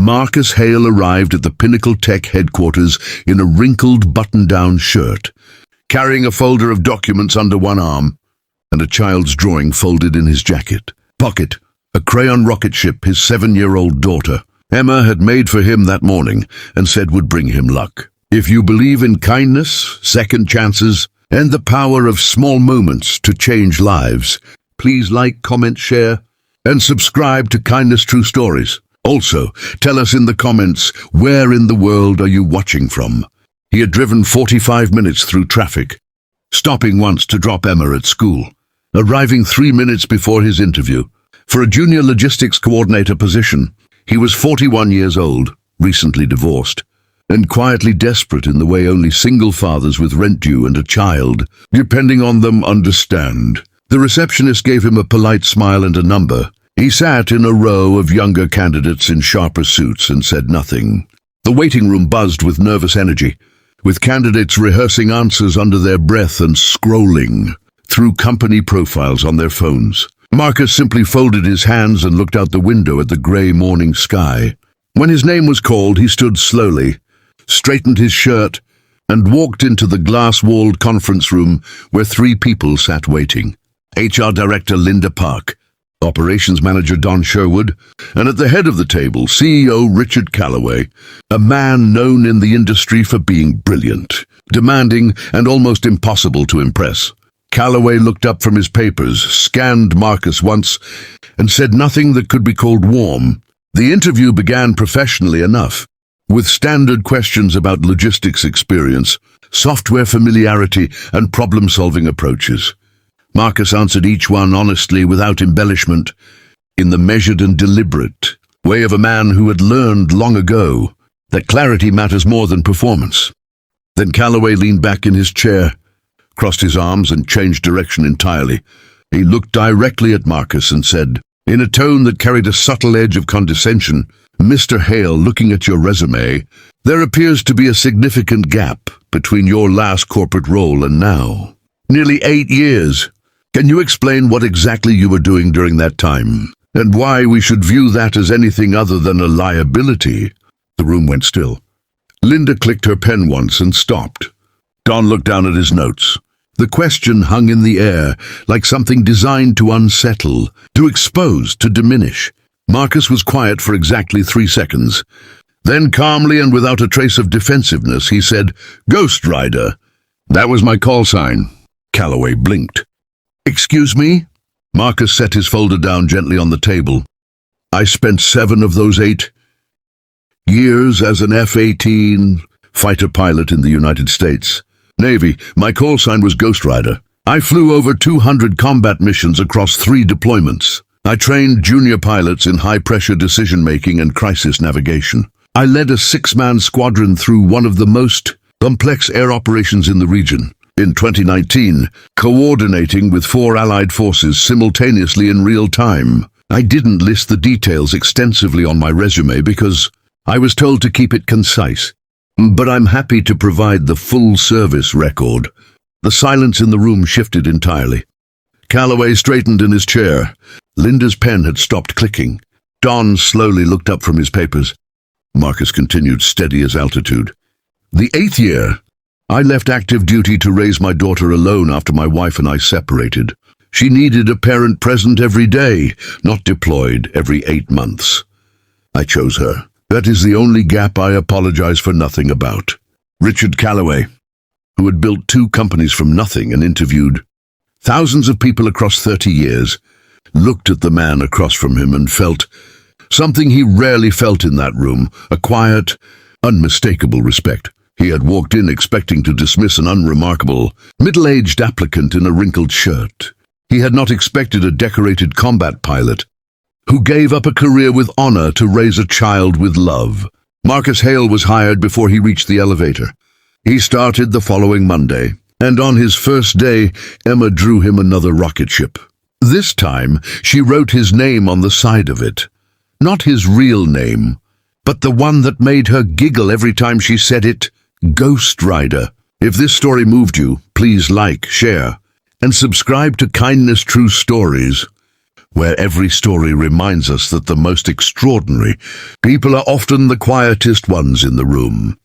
Marcus Hale arrived at the Pinnacle Tech headquarters in a wrinkled button-down shirt, carrying a folder of documents under one arm and a child's drawing folded in his jacket pocket, a crayon rocket ship his 7-year-old daughter, Emma, had made for him that morning and said would bring him luck. If you believe in kindness, second chances, and the power of small moments to change lives, please like, comment, share, and subscribe to Kindness True Stories. Also, tell us in the comments, where in the world are you watching from? He had driven 45 minutes through traffic, stopping once to drop Emma at school, arriving 3 minutes before his interview. For a junior logistics coordinator position, he was 41 years old, recently divorced, and quietly desperate in the way only single fathers with rent due and a child, depending on them, understand. The receptionist gave him a polite smile and a number. He sat in a row of younger candidates in sharper suits and said nothing. The waiting room buzzed with nervous energy, with candidates rehearsing answers under their breath and scrolling through company profiles on their phones. Marcus simply folded his hands and looked out the window at the grey morning sky. When his name was called, he stood slowly, straightened his shirt, and walked into the glass-walled conference room where 3 people sat waiting. HR Director Linda Park, Operations Manager Don Sherwood, and at the head of the table, CEO Richard Calloway, a man known in the industry for being brilliant, demanding, and almost impossible to impress. Calloway looked up from his papers, scanned Marcus once, and said nothing that could be called warm. The interview began professionally enough, with standard questions about logistics experience, software familiarity, and problem-solving approaches. Marcus answered each one honestly, without embellishment, in the measured and deliberate way of a man who had learned long ago that clarity matters more than performance. Then Calloway leaned back in his chair, crossed his arms, and changed direction entirely. He looked directly at Marcus and said, in a tone that carried a subtle edge of condescension, "Mr. Hale, looking at your resume, there appears to be a significant gap between your last corporate role and now. Nearly 8 years. Can you explain what exactly you were doing during that time, and why we should view that as anything other than a liability?" The room went still. Linda clicked her pen once and stopped. Don looked down at his notes. The question hung in the air, like something designed to unsettle, to expose, to diminish. Marcus was quiet for exactly 3 seconds. Then calmly and without a trace of defensiveness, he said, "Ghost Rider. That was my call sign." Calloway blinked. "Excuse me?" Marcus set his folder down gently on the table. "I spent 7 of those 8 years as an F-18 fighter pilot in the United States Navy. My call sign was Ghost Rider. I flew over 200 combat missions across 3 deployments. I trained junior pilots in high-pressure decision-making and crisis navigation. I led a 6-man squadron through one of the most complex air operations in the region. In 2019, coordinating with 4 Allied forces simultaneously in real time. I didn't list the details extensively on my resume because I was told to keep it concise. But I'm happy to provide the full service record." The silence in the room shifted entirely. Calloway straightened in his chair. Linda's pen had stopped clicking. Don slowly looked up from his papers. Marcus continued, steady as altitude. "The 8th year, I left active duty to raise my daughter alone after my wife and I separated. She needed a parent present every day, not deployed every 8 months. I chose her. That is the only gap I apologize for nothing about." Richard Calloway, who had built 2 companies from nothing and interviewed thousands of people across 30 years, looked at the man across from him and felt something he rarely felt in that room, a quiet, unmistakable respect. He had walked in expecting to dismiss an unremarkable, middle-aged applicant in a wrinkled shirt. He had not expected a decorated combat pilot who gave up a career with honor to raise a child with love. Marcus Hale was hired before he reached the elevator. He started the following Monday, and on his first day, Emma drew him another rocket ship. This time, she wrote his name on the side of it. Not his real name, but the one that made her giggle every time she said it, Ghost Rider. If this story moved you, please like, share, and subscribe to Kindness True Stories. where every story reminds us that the most extraordinary people are often the quietest ones in the room.